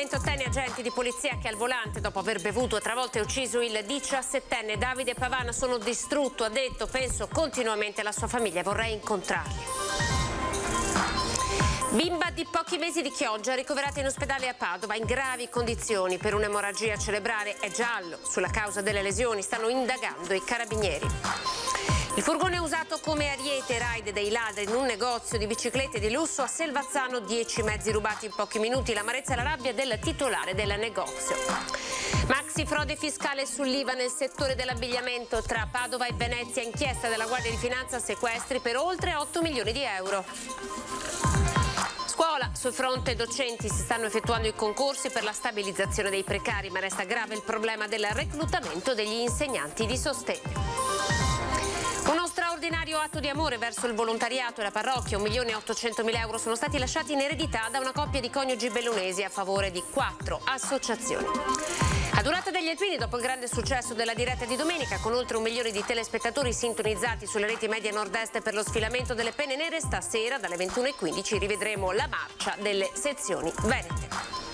28enne agenti di polizia che al volante, dopo aver bevuto, travolto e ucciso il 17enne Davide Pavana. Sono distrutto, ha detto, penso continuamente alla sua famiglia e vorrei incontrarli. Bimba di pochi mesi di Chioggia ricoverata in ospedale a Padova in gravi condizioni per un'emorragia cerebrale. È giallo. Sulla causa delle lesioni stanno indagando i carabinieri. Il furgone usato come ariete raid dei ladri in un negozio di biciclette di lusso a Selvazzano, 10 mezzi rubati in pochi minuti, l'amarezza e la rabbia del titolare del negozio. Maxi frode fiscale sull'IVA nel settore dell'abbigliamento tra Padova e Venezia, inchiesta della Guardia di Finanza, sequestri per oltre 8 milioni di euro. Scuola, sul fronte docenti si stanno effettuando i concorsi per la stabilizzazione dei precari, ma resta grave il problema del reclutamento degli insegnanti di sostegno. Uno straordinario atto di amore verso il volontariato e la parrocchia. 1.800.000 euro sono stati lasciati in eredità da una coppia di coniugi bellunesi a favore di 4 associazioni. A durata degli equini, dopo il grande successo della diretta di domenica, con oltre 1 milione di telespettatori sintonizzati sulle reti media nord-est per lo sfilamento delle penne nere, stasera dalle 21:15 rivedremo la marcia delle sezioni venete.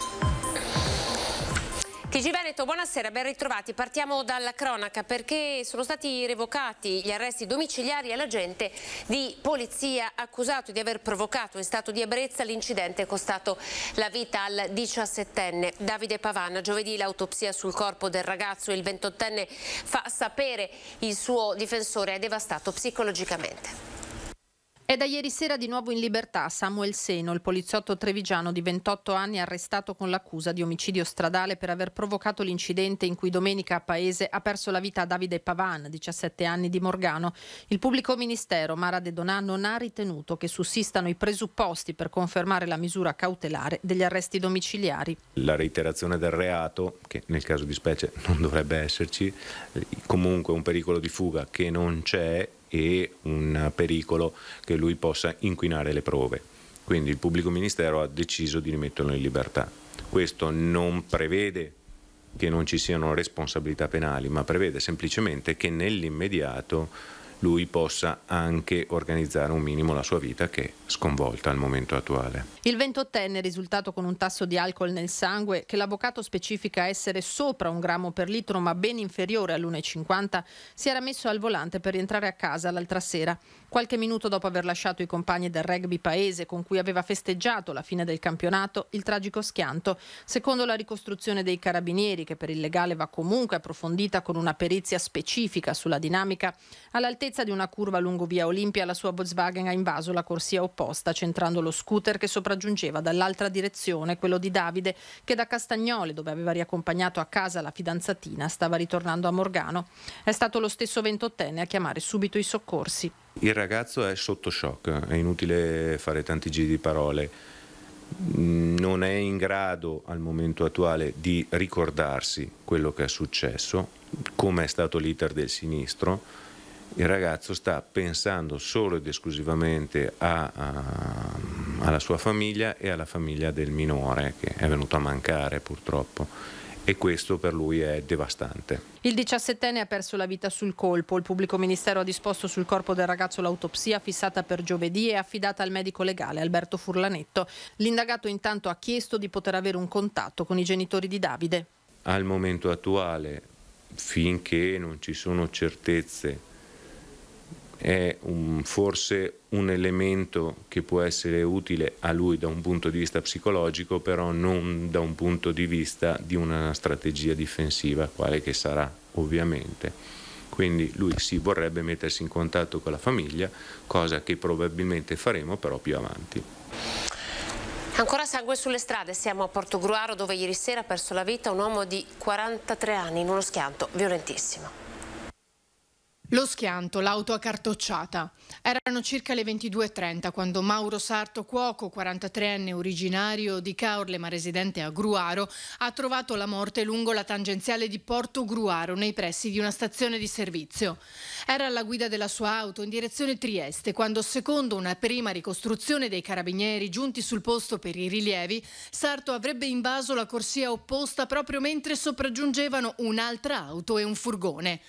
TG Veneto, buonasera, ben ritrovati. Partiamo dalla cronaca perché sono stati revocati gli arresti domiciliari all'agente di polizia accusato di aver provocato in stato di ebbrezza l'incidente costato la vita al 17enne Davide Pavana. Giovedì l'autopsia sul corpo del ragazzo, il 28enne fa sapere il suo difensore è devastato psicologicamente. È da ieri sera di nuovo in libertà Samuel Seno, il poliziotto trevigiano di 28 anni arrestato con l'accusa di omicidio stradale per aver provocato l'incidente in cui domenica a Paese ha perso la vita Davide Pavan, 17 anni, di Morgano. Il pubblico ministero Mara De Donà non ha ritenuto che sussistano i presupposti per confermare la misura cautelare degli arresti domiciliari. La reiterazione del reato, che nel caso di specie non dovrebbe esserci, comunque un pericolo di fuga che non c'è e un pericolo che lui possa inquinare le prove. Quindi il pubblico ministero ha deciso di rimetterlo in libertà. Questo non prevede che non ci siano responsabilità penali, ma prevede semplicemente che nell'immediato lui possa anche organizzare un minimo la sua vita, che è sconvolta al momento attuale. Il 28enne, risultato con un tasso di alcol nel sangue che l'avvocato specifica essere sopra 1 grammo per litro ma ben inferiore all'1,50, si era messo al volante per rientrare a casa l'altra sera. Qualche minuto dopo aver lasciato i compagni del rugby Paese con cui aveva festeggiato la fine del campionato, il tragico schianto. Secondo la ricostruzione dei carabinieri, che per il legale va comunque approfondita con una perizia specifica sulla dinamica, all'altezza di una curva lungo via Olimpia la sua Volkswagen ha invaso la corsia opposta, centrando lo scooter che sopraggiungeva dall'altra direzione, quello di Davide, che da Castagnole, dove aveva riaccompagnato a casa la fidanzatina, stava ritornando a Morgano. È stato lo stesso 28enne a chiamare subito i soccorsi. Il ragazzo è sotto shock, è inutile fare tanti giri di parole. Non è in grado al momento attuale di ricordarsi quello che è successo, come è stato l'iter del sinistro. Il ragazzo sta pensando solo ed esclusivamente alla sua famiglia e alla famiglia del minore che è venuto a mancare purtroppo, e questo per lui è devastante. Il 17enne ha perso la vita sul colpo. Il pubblico ministero ha disposto sul corpo del ragazzo l'autopsia fissata per giovedì e affidata al medico legale Alberto Furlanetto. L'indagato intanto ha chiesto di poter avere un contatto con i genitori di Davide. Al momento attuale, finché non ci sono certezze, è forse un elemento che può essere utile a lui da un punto di vista psicologico, però non da un punto di vista di una strategia difensiva, quale che sarà ovviamente. Quindi lui si vorrebbe mettersi in contatto con la famiglia, cosa che probabilmente faremo però più avanti. Ancora sangue sulle strade, siamo a Portogruaro dove ieri sera ha perso la vita un uomo di 43 anni in uno schianto violentissimo. Lo schianto, l'auto accartocciata. Erano circa le 22:30 quando Mauro Sarto, cuoco, 43enne originario di Caorle ma residente a Gruaro, ha trovato la morte lungo la tangenziale di Portogruaro, nei pressi di una stazione di servizio. Era alla guida della sua auto in direzione Trieste quando, secondo una prima ricostruzione dei carabinieri giunti sul posto per i rilievi, Sarto avrebbe invaso la corsia opposta proprio mentre sopraggiungevano un'altra auto e un furgone.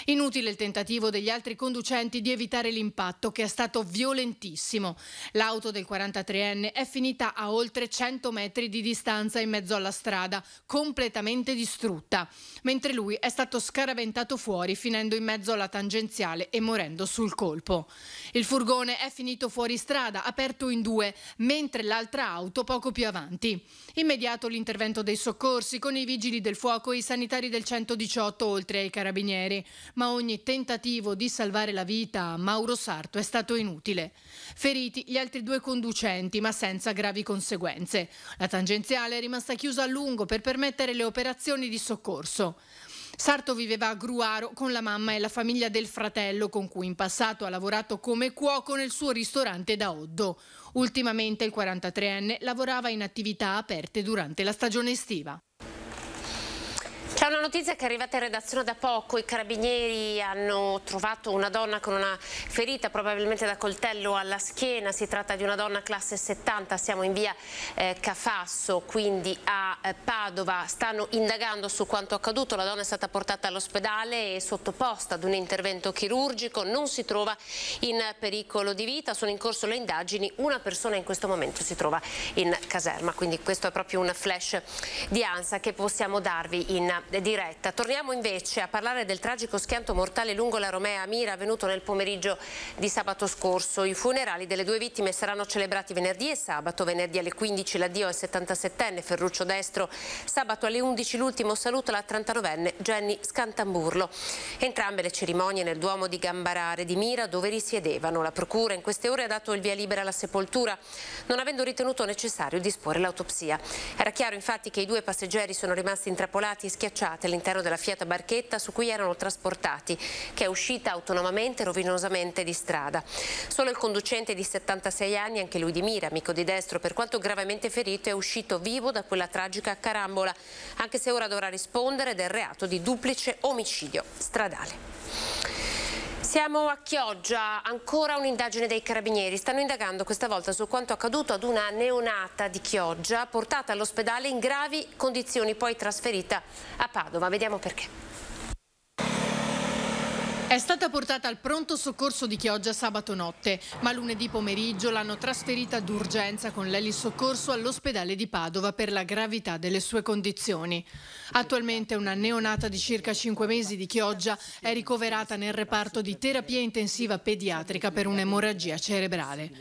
Inutile il tentativo tentativo degli altri conducenti di evitare l'impatto, che è stato violentissimo. L'auto del 43enne è finita a oltre 100 metri di distanza in mezzo alla strada, completamente distrutta, mentre lui è stato scaraventato fuori, finendo in mezzo alla tangenziale e morendo sul colpo. Il furgone è finito fuori strada, aperto in due, mentre l'altra auto poco più avanti. Immediato l'intervento dei soccorsi con i vigili del fuoco e i sanitari del 118, oltre ai carabinieri, ma ogni tentativo di salvare la vita a Mauro Sarto è stato inutile. Feriti gli altri due conducenti, ma senza gravi conseguenze. La tangenziale è rimasta chiusa a lungo per permettere le operazioni di soccorso. Sarto viveva a Gruaro con la mamma e la famiglia del fratello, con cui in passato ha lavorato come cuoco nel suo ristorante da Oddo. Ultimamente il 43enne lavorava in attività aperte durante la stagione estiva. C'è una notizia che è arrivata in redazione da poco. I carabinieri hanno trovato una donna con una ferita probabilmente da coltello alla schiena. Si tratta di una donna classe 70, siamo in via Cafasso, quindi a Padova. Stanno indagando su quanto accaduto. La donna è stata portata all'ospedale e sottoposta ad un intervento chirurgico. Non si trova in pericolo di vita, sono in corso le indagini. Una persona in questo momento si trova in caserma, quindi questo è proprio un flash di ANSA che possiamo darvi in diretta. Torniamo invece a parlare del tragico schianto mortale lungo la Romea a Mira avvenuto nel pomeriggio di sabato scorso. I funerali delle due vittime saranno celebrati venerdì e sabato. Venerdì alle 15 l'addio al 77enne Ferruccio Destro, sabato alle 11 l'ultimo saluto alla 39enne Jenny Scantamburlo. Entrambe le cerimonie nel Duomo di Gambarare di Mira, dove risiedevano. La procura in queste ore ha dato il via libera alla sepoltura, non avendo ritenuto necessario disporre l'autopsia. Era chiaro infatti che i due passeggeri sono rimasti intrappolati e schiacciati all'interno della Fiat Barchetta su cui erano trasportati, che è uscita autonomamente e rovinosamente di strada. Solo il conducente di 76 anni, anche lui di Mira, amico di Destro, per quanto gravemente ferito, è uscito vivo da quella tragica carambola, anche se ora dovrà rispondere del reato di duplice omicidio stradale. Siamo a Chioggia, ancora un'indagine dei carabinieri. Stanno indagando questa volta su quanto accaduto ad una neonata di Chioggia, portata all'ospedale in gravi condizioni, poi trasferita a Padova. Vediamo perché. È stata portata al pronto soccorso di Chioggia sabato notte, ma lunedì pomeriggio l'hanno trasferita d'urgenza con l'elisoccorso all'ospedale di Padova per la gravità delle sue condizioni. Attualmente una neonata di circa 5 mesi di Chioggia è ricoverata nel reparto di terapia intensiva pediatrica per un'emorragia cerebrale.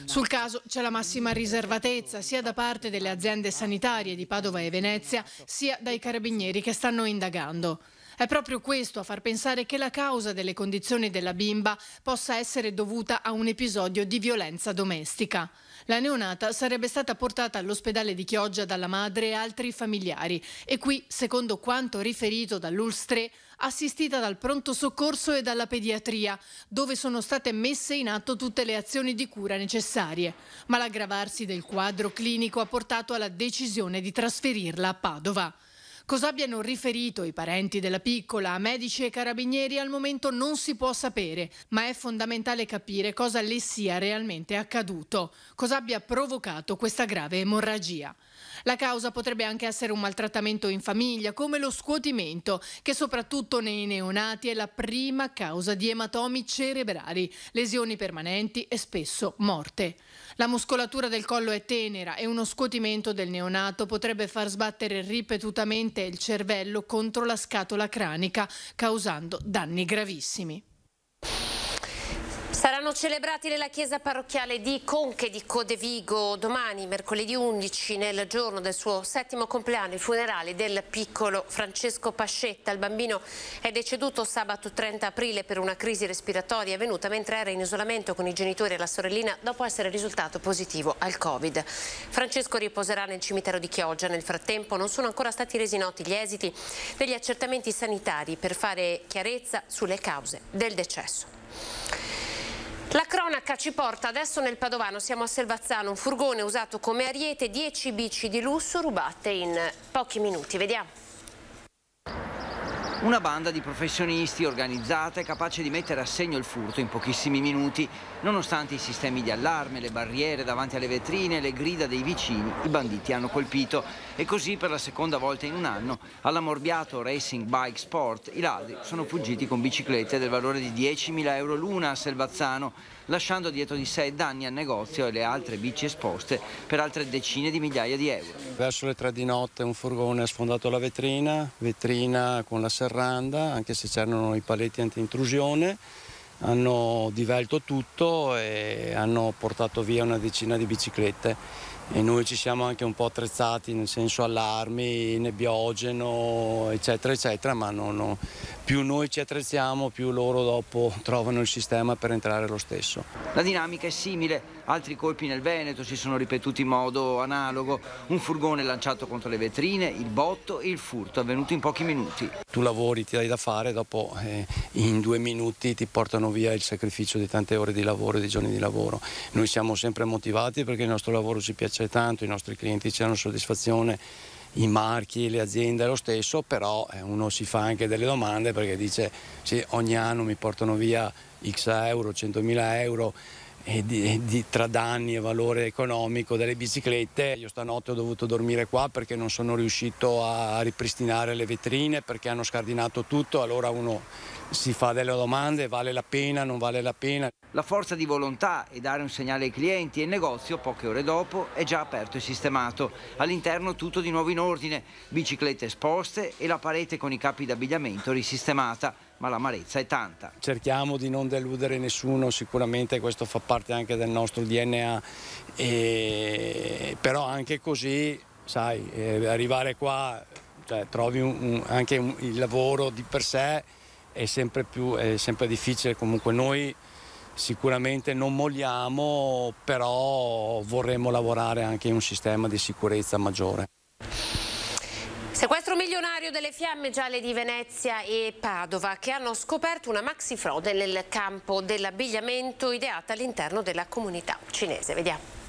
Sul caso c'è la massima riservatezza sia da parte delle aziende sanitarie di Padova e Venezia, sia dai carabinieri che stanno indagando. È proprio questo a far pensare che la causa delle condizioni della bimba possa essere dovuta a un episodio di violenza domestica. La neonata sarebbe stata portata all'ospedale di Chioggia dalla madre e altri familiari e qui, secondo quanto riferito dall'ULSS 3, assistita dal pronto soccorso e dalla pediatria, dove sono state messe in atto tutte le azioni di cura necessarie. Ma l'aggravarsi del quadro clinico ha portato alla decisione di trasferirla a Padova. Cosa abbiano riferito i parenti della piccola a medici e carabinieri al momento non si può sapere, ma è fondamentale capire cosa le sia realmente accaduto, cosa abbia provocato questa grave emorragia. La causa potrebbe anche essere un maltrattamento in famiglia, come lo scuotimento, che soprattutto nei neonati è la prima causa di ematomi cerebrali, lesioni permanenti e spesso morte. La muscolatura del collo è tenera e uno scuotimento del neonato potrebbe far sbattere ripetutamente il cervello contro la scatola cranica, causando danni gravissimi. Saranno celebrati nella chiesa parrocchiale di Conche di Codevigo domani, mercoledì 11, nel giorno del suo 7° compleanno, i funerali del piccolo Francesco Pascetta. Il bambino è deceduto sabato 30 aprile per una crisi respiratoria avvenuta mentre era in isolamento con i genitori e la sorellina dopo essere risultato positivo al Covid. Francesco riposerà nel cimitero di Chioggia. Nel frattempo non sono ancora stati resi noti gli esiti degli accertamenti sanitari per fare chiarezza sulle cause del decesso. La cronaca ci porta adesso nel Padovano, siamo a Selvazzano, un furgone usato come ariete, 10 bici di lusso rubate in pochi minuti, vediamo. Una banda di professionisti organizzata e capace di mettere a segno il furto in pochissimi minuti. Nonostante i sistemi di allarme, le barriere davanti alle vetrine e le grida dei vicini, i banditi hanno colpito. E così per la seconda volta in un anno, all'Amorbiato Racing Bike Sport, i ladri sono fuggiti con biciclette del valore di 10.000 euro l'una a Selvazzano, lasciando dietro di sé danni al negozio e le altre bici esposte per altre decine di migliaia di euro. Verso le 3 di notte un furgone ha sfondato la vetrina con la serranda, anche se c'erano i paletti anti-intrusione, hanno divelto tutto e hanno portato via una decina di biciclette. E noi ci siamo anche un po' attrezzati, nel senso allarmi, nebbiogeno, eccetera, eccetera, ma più noi ci attrezziamo, più loro dopo trovano il sistema per entrare lo stesso. La dinamica è simile, altri colpi nel Veneto si sono ripetuti in modo analogo, un furgone lanciato contro le vetrine, il botto e il furto avvenuto in pochi minuti. Tu lavori, ti dai da fare, dopo in 2 minuti ti portano via il sacrificio di tante ore di lavoro e di giorni di lavoro. Noi siamo sempre motivati perché il nostro lavoro ci piace tanto, i nostri clienti ci hanno soddisfazione, i marchi, le aziende lo stesso, però uno si fa anche delle domande perché dice sì, ogni anno mi portano via X euro, 100.000 euro tra danni e valore economico delle biciclette. Io stanotte ho dovuto dormire qua perché non sono riuscito a ripristinare le vetrine perché hanno scardinato tutto, allora uno si fa delle domande, vale la pena, non vale la pena. La forza di volontà e dare un segnale ai clienti e il negozio, poche ore dopo, è già aperto e sistemato. All'interno tutto di nuovo in ordine, biciclette esposte e la parete con i capi d'abbigliamento risistemata, ma l'amarezza è tanta. Cerchiamo di non deludere nessuno, sicuramente questo fa parte anche del nostro DNA, però anche così, sai, arrivare qua, cioè, trovi anche il lavoro di per sé è sempre difficile. Comunque noi sicuramente non molliamo, però vorremmo lavorare anche in un sistema di sicurezza maggiore. Sequestro milionario delle Fiamme Gialle di Venezia e Padova, che hanno scoperto una maxi frode nel campo dell'abbigliamento ideata all'interno della comunità cinese. Vediamo.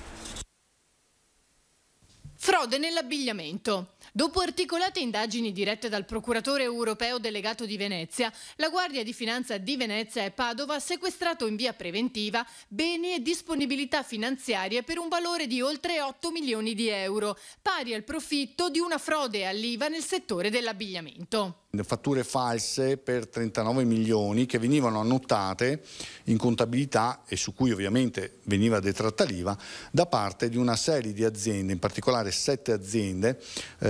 Frode nell'abbigliamento. Dopo articolate indagini dirette dal procuratore europeo delegato di Venezia, la Guardia di Finanza di Venezia e Padova ha sequestrato in via preventiva beni e disponibilità finanziarie per un valore di oltre 8 milioni di euro, pari al profitto di una frode all'IVA nel settore dell'abbigliamento. Fatture false per 39 milioni che venivano annotate in contabilità e su cui ovviamente veniva detratta l'IVA da parte di una serie di aziende, in particolare 7 aziende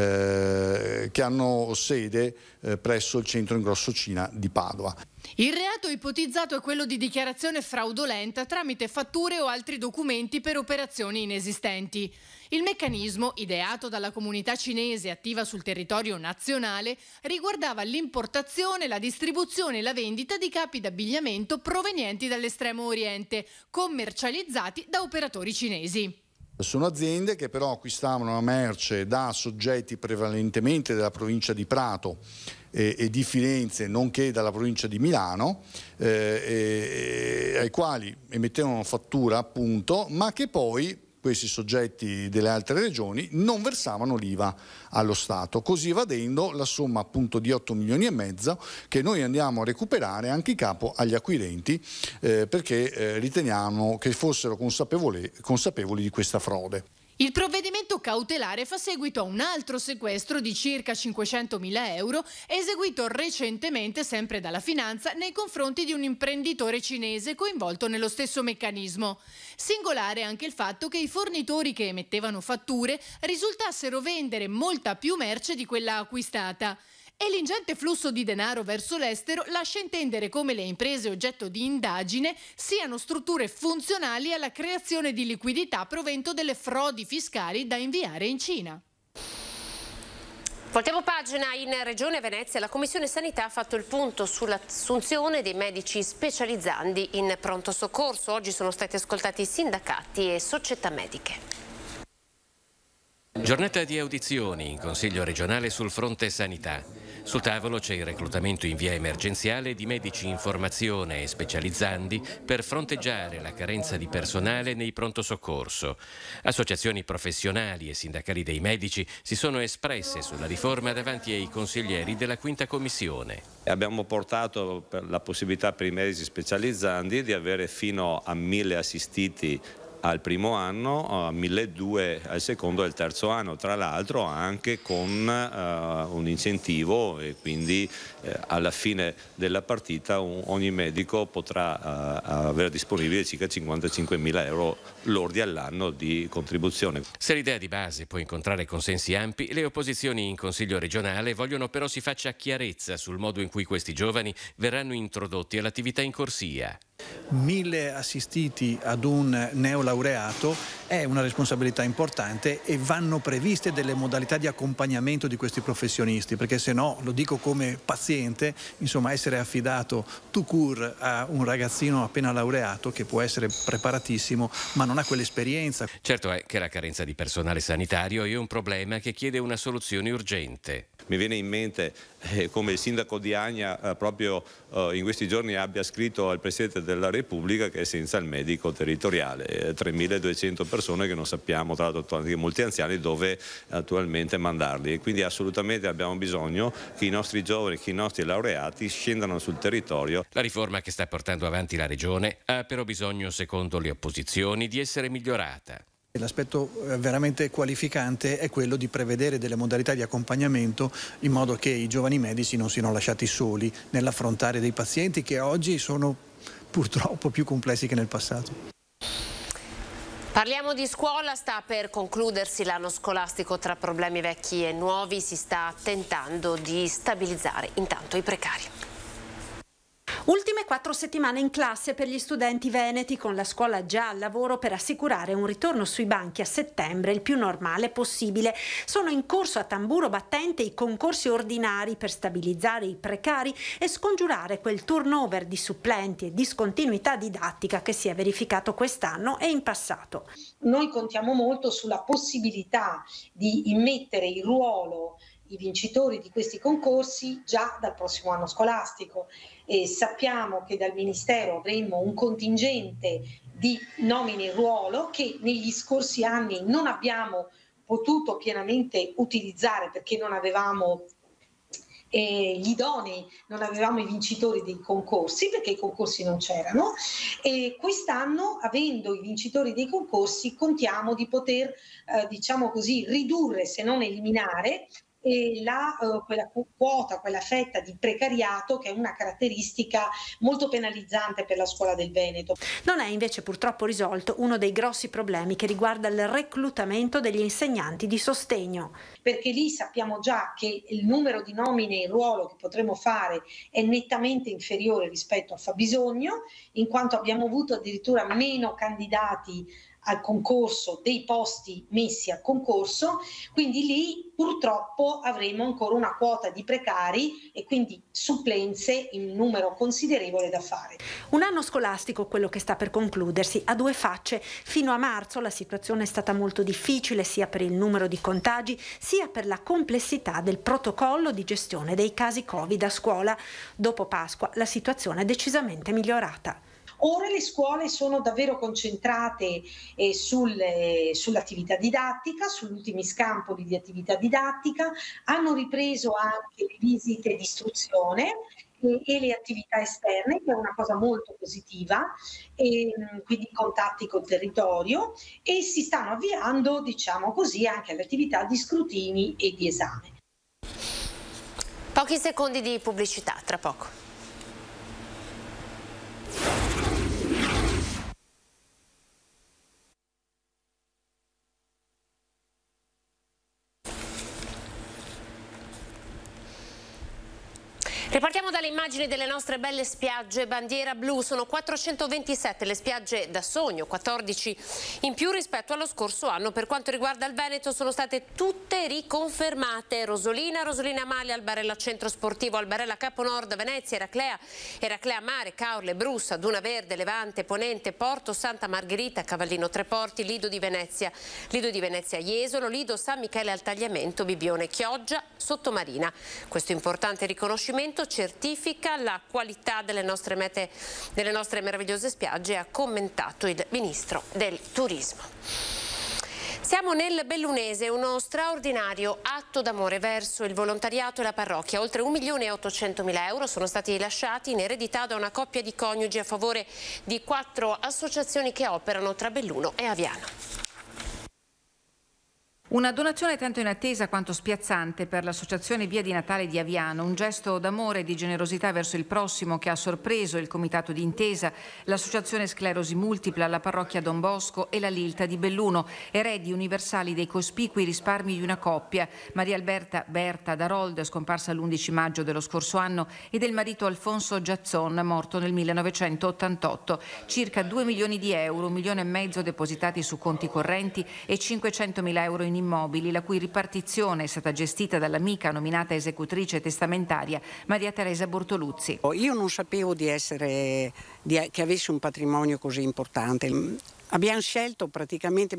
che hanno sede presso il centro ingrosso Cina di Padova. Il reato ipotizzato è quello di dichiarazione fraudolenta tramite fatture o altri documenti per operazioni inesistenti. Il meccanismo, ideato dalla comunità cinese attiva sul territorio nazionale, riguardava l'importazione, la distribuzione e la vendita di capi d'abbigliamento provenienti dall'Estremo Oriente, commercializzati da operatori cinesi. Sono aziende che però acquistavano la merce da soggetti prevalentemente della provincia di Prato e di Firenze, nonché dalla provincia di Milano, ai quali emettevano fattura appunto, ma che poi questi soggetti delle altre regioni non versavano l'IVA allo Stato, così evadendo la somma appunto di 8 milioni e mezzo che noi andiamo a recuperare anche in capo agli acquirenti perché riteniamo che fossero consapevoli di questa frode. Il provvedimento cautelare fa seguito a un altro sequestro di circa 500.000 euro eseguito recentemente sempre dalla Finanza nei confronti di un imprenditore cinese coinvolto nello stesso meccanismo. Singolare anche il fatto che i fornitori che emettevano fatture risultassero vendere molta più merce di quella acquistata. E l'ingente flusso di denaro verso l'estero lascia intendere come le imprese oggetto di indagine siano strutture funzionali alla creazione di liquidità provento delle frodi fiscali da inviare in Cina. Voltiamo pagina. In Regione Venezia la Commissione Sanità ha fatto il punto sull'assunzione dei medici specializzandi in pronto soccorso. Oggi sono stati ascoltati sindacati e società mediche. Giornata di audizioni in Consiglio regionale sul fronte sanità. Sul tavolo c'è il reclutamento in via emergenziale di medici in formazione e specializzandi per fronteggiare la carenza di personale nei pronto soccorso. Associazioni professionali e sindacali dei medici si sono espresse sulla riforma davanti ai consiglieri della Quinta Commissione. Abbiamo portato la possibilità per i medici specializzandi di avere fino a 1.000 assistiti al primo anno, a 1.200 al secondo e al terzo anno, tra l'altro anche con un incentivo, e quindi alla fine della partita ogni medico potrà avere disponibile circa 55.000 euro lordi all'anno di contribuzione. Se l'idea di base può incontrare consensi ampi, le opposizioni in Consiglio regionale vogliono però si faccia chiarezza sul modo in cui questi giovani verranno introdotti all'attività in corsia. 1.000 assistiti ad un neolaureato è una responsabilità importante e vanno previste delle modalità di accompagnamento di questi professionisti, perché se no, lo dico come paziente, insomma, essere affidato tout court a un ragazzino appena laureato che può essere preparatissimo ma non ha quell'esperienza. Certo è che la carenza di personale sanitario è un problema che chiede una soluzione urgente. Mi viene in mente come il sindaco di Agna proprio in questi giorni abbia scritto al Presidente della Repubblica che è senza il medico territoriale, 3.200 persone che non sappiamo, tra l'altro anche molti anziani, dove attualmente mandarli, e quindi assolutamente abbiamo bisogno che i nostri giovani, che i nostri laureati scendano sul territorio. La riforma che sta portando avanti la Regione ha però bisogno, secondo le opposizioni, di essere migliorata. L'aspetto veramente qualificante è quello di prevedere delle modalità di accompagnamento in modo che i giovani medici non siano lasciati soli nell'affrontare dei pazienti che oggi sono purtroppo più complessi che nel passato. Parliamo di scuola, sta per concludersi l'anno scolastico. Tra problemi vecchi e nuovi si sta tentando di stabilizzare intanto i precari. Ultime 4 settimane in classe per gli studenti veneti, con la scuola già al lavoro per assicurare un ritorno sui banchi a settembre il più normale possibile. Sono in corso a tamburo battente i concorsi ordinari per stabilizzare i precari e scongiurare quel turnover di supplenti e discontinuità didattica che si è verificato quest'anno e in passato. Noi contiamo molto sulla possibilità di immettere in ruolo i vincitori di questi concorsi già dal prossimo anno scolastico, e sappiamo che dal Ministero avremo un contingente di nomine in ruolo che negli scorsi anni non abbiamo potuto pienamente utilizzare perché non avevamo gli idonei, non avevamo i vincitori dei concorsi perché i concorsi non c'erano, e quest'anno, avendo i vincitori dei concorsi, contiamo di poter diciamo così ridurre, se non eliminare, quella quota, quella fetta di precariato che è una caratteristica molto penalizzante per la scuola del Veneto. Non è invece purtroppo risolto uno dei grossi problemi che riguarda il reclutamento degli insegnanti di sostegno. Perché lì sappiamo già che il numero di nomine in ruolo che potremo fare è nettamente inferiore rispetto al fabbisogno, in quanto abbiamo avuto addirittura meno candidati al concorso dei posti messi a concorso, quindi lì purtroppo avremo ancora una quota di precari e quindi supplenze in numero considerevole da fare. Un anno scolastico, quello che sta per concludersi, a due facce. Fino a marzo la situazione è stata molto difficile sia per il numero di contagi sia per la complessità del protocollo di gestione dei casi Covid a scuola. Dopo Pasqua la situazione è decisamente migliorata. Ora le scuole sono davvero concentrate sull'attività didattica, sugli ultimi scampoli di attività didattica, hanno ripreso anche le visite di istruzione e le attività esterne, che è una cosa molto positiva, e quindi contatti col territorio, e si stanno avviando, diciamo così, anche alle attività di scrutini e di esame. Pochi secondi di pubblicità, tra poco. Ripartiamo dalle immagini delle nostre belle spiagge bandiera blu. Sono 427 le spiagge da sogno, 14 in più rispetto allo scorso anno. Per quanto riguarda il Veneto sono state tutte riconfermate: Rosolina Amalia, Albarella Centro Sportivo, Albarella Capo Nord, Venezia, Eraclea Mare, Caorle, Brussa, Duna Verde, Levante, Ponente, Porto, Santa Margherita, Cavallino Treporti, Lido di Venezia Jesolo, Lido San Michele al Tagliamento, Bibbione Chioggia, Sottomarina. Questo importante riconoscimento certifica la qualità delle nostre mete, delle nostre meravigliose spiagge, ha commentato il ministro del Turismo. Siamo nel Bellunese, uno straordinario atto d'amore verso il volontariato e la parrocchia. Oltre 1.800.000 euro sono stati lasciati in eredità da una coppia di coniugi a favore di 4 associazioni che operano tra Belluno e Aviano. Una donazione tanto inattesa quanto spiazzante per l'associazione Via di Natale di Aviano, un gesto d'amore e di generosità verso il prossimo che ha sorpreso il comitato d'intesa, l'associazione Sclerosi Multipla, la parrocchia Don Bosco e la Lilta di Belluno, eredi universali dei cospicui risparmi di una coppia, Maria Alberta Berta Darold, scomparsa l'11 maggio dello scorso anno, e del marito Alfonso Giazzon, morto nel 1988. Circa 2 milioni di euro, 1,5 milioni depositati su conti correnti e 500.000 euro in immobili, la cui ripartizione è stata gestita dall'amica nominata esecutrice testamentaria Maria Teresa Bortoluzzi. Io non sapevo che avesse un patrimonio così importante. Abbiamo scelto praticamente,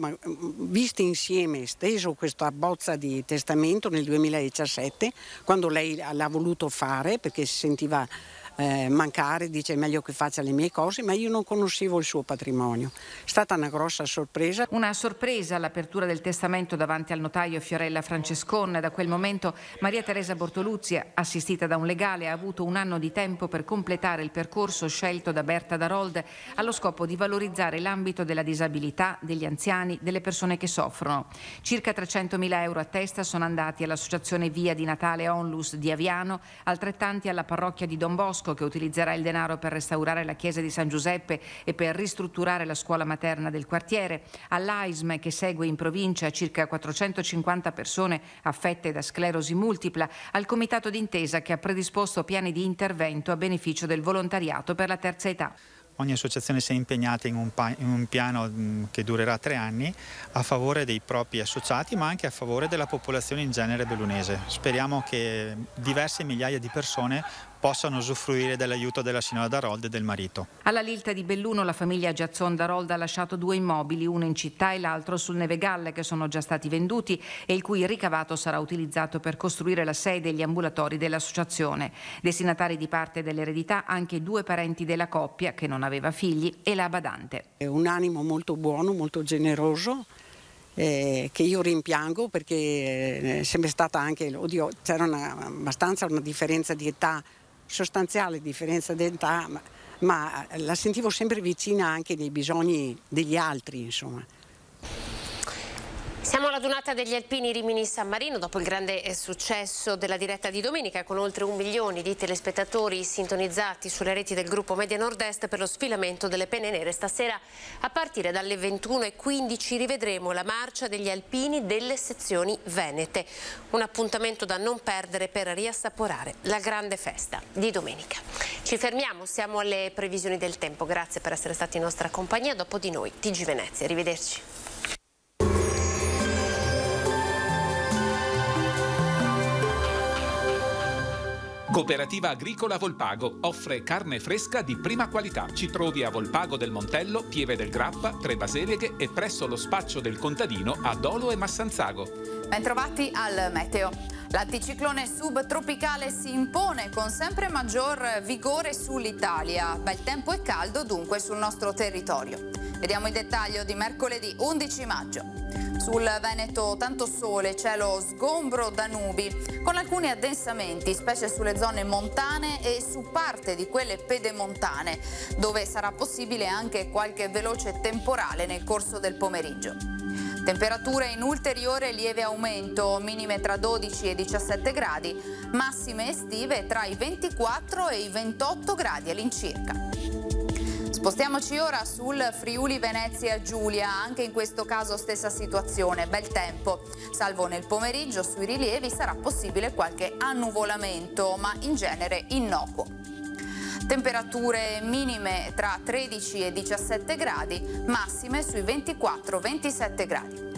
visto insieme, steso questa bozza di testamento nel 2017, quando lei l'ha voluto fare perché si sentiva mancare, dice è meglio che faccia le mie cose, ma io non conoscevo il suo patrimonio. È stata una grossa sorpresa. Una sorpresa l'apertura del testamento davanti al notaio Fiorella Francescon. Da quel momento Maria Teresa Bortoluzzi, assistita da un legale, ha avuto 1 anno di tempo per completare il percorso scelto da Berta Darold allo scopo di valorizzare l'ambito della disabilità, degli anziani, delle persone che soffrono. Circa 300.000 euro a testa sono andati all'associazione Via di Natale Onlus di Aviano, altrettanti alla parrocchia di Don Bosco, che utilizzerà il denaro per restaurare la chiesa di San Giuseppe e per ristrutturare la scuola materna del quartiere, all'AISM, che segue in provincia circa 450 persone affette da sclerosi multipla, al comitato d'intesa che ha predisposto piani di intervento a beneficio del volontariato per la terza età. Ogni associazione si è impegnata in un piano che durerà 3 anni a favore dei propri associati, ma anche a favore della popolazione in genere bellunese. Speriamo che diverse migliaia di persone possano usufruire dell'aiuto della signora Darold e del marito. Alla Lilta di Belluno la famiglia Giazzon Darold ha lasciato 2 immobili, uno in città e l'altro sul Nevegalle, che sono già stati venduti e il cui ricavato sarà utilizzato per costruire la sede e gli ambulatori dell'associazione. Destinatari di parte dell'eredità anche 2 parenti della coppia che non aveva figli e la badante. È un animo molto buono, molto generoso, che io rimpiango perché è sempre stata anche, c'era abbastanza una differenza di età, sostanziale differenza di età, ma la sentivo sempre vicina anche dei bisogni degli altri, insomma. Siamo alla donata degli Alpini Rimini-San Marino dopo il grande successo della diretta di domenica, con oltre 1 milione di telespettatori sintonizzati sulle reti del gruppo Media Nord-Est per lo sfilamento delle penne nere. Stasera a partire dalle 21:15 rivedremo la marcia degli Alpini delle sezioni venete. Un appuntamento da non perdere per riassaporare la grande festa di domenica. Ci fermiamo, siamo alle previsioni del tempo. Grazie per essere stati in nostra compagnia. Dopo di noi TG Venezia. Arrivederci. Cooperativa Agricola Volpago offre carne fresca di prima qualità. Ci trovi a Volpago del Montello, Pieve del Grappa, Tre Baseleghe e presso lo spaccio del contadino a Dolo e Massanzago. Bentrovati al meteo. L'anticiclone subtropicale si impone con sempre maggior vigore sull'Italia. Bel tempo e caldo dunque sul nostro territorio. Vediamo il dettaglio di mercoledì 11 maggio. Sul Veneto tanto sole, cielo sgombro da nubi, con alcuni addensamenti, specie sulle zone montane e su parte di quelle pedemontane, dove sarà possibile anche qualche veloce temporale nel corso del pomeriggio. Temperature in ulteriore lieve aumento, minime tra 12 e 17 gradi, massime estive tra i 24 e i 28 gradi all'incirca. Spostiamoci ora sul Friuli Venezia Giulia, anche in questo caso stessa situazione, bel tempo, salvo nel pomeriggio sui rilievi sarà possibile qualche annuvolamento, ma in genere innocuo. Temperature minime tra 13 e 17 gradi, massime sui 24-27 gradi.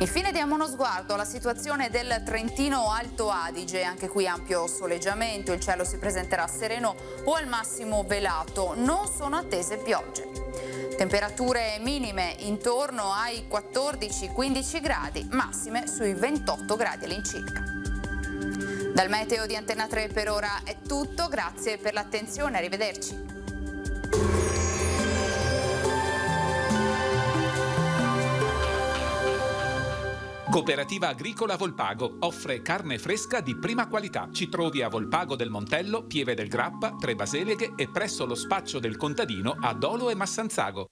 Infine diamo uno sguardo alla situazione del Trentino Alto Adige, anche qui ampio soleggiamento, il cielo si presenterà sereno o al massimo velato, non sono attese piogge. Temperature minime intorno ai 14-15 gradi, massime sui 28 gradi all'incirca. Dal meteo di Antena 3 per ora è tutto, grazie per l'attenzione, arrivederci. Cooperativa Agricola Volpago offre carne fresca di prima qualità. Ci trovi a Volpago del Montello, Pieve del Grappa, Tre Baseleghe e presso lo spaccio del contadino a Dolo e Massanzago.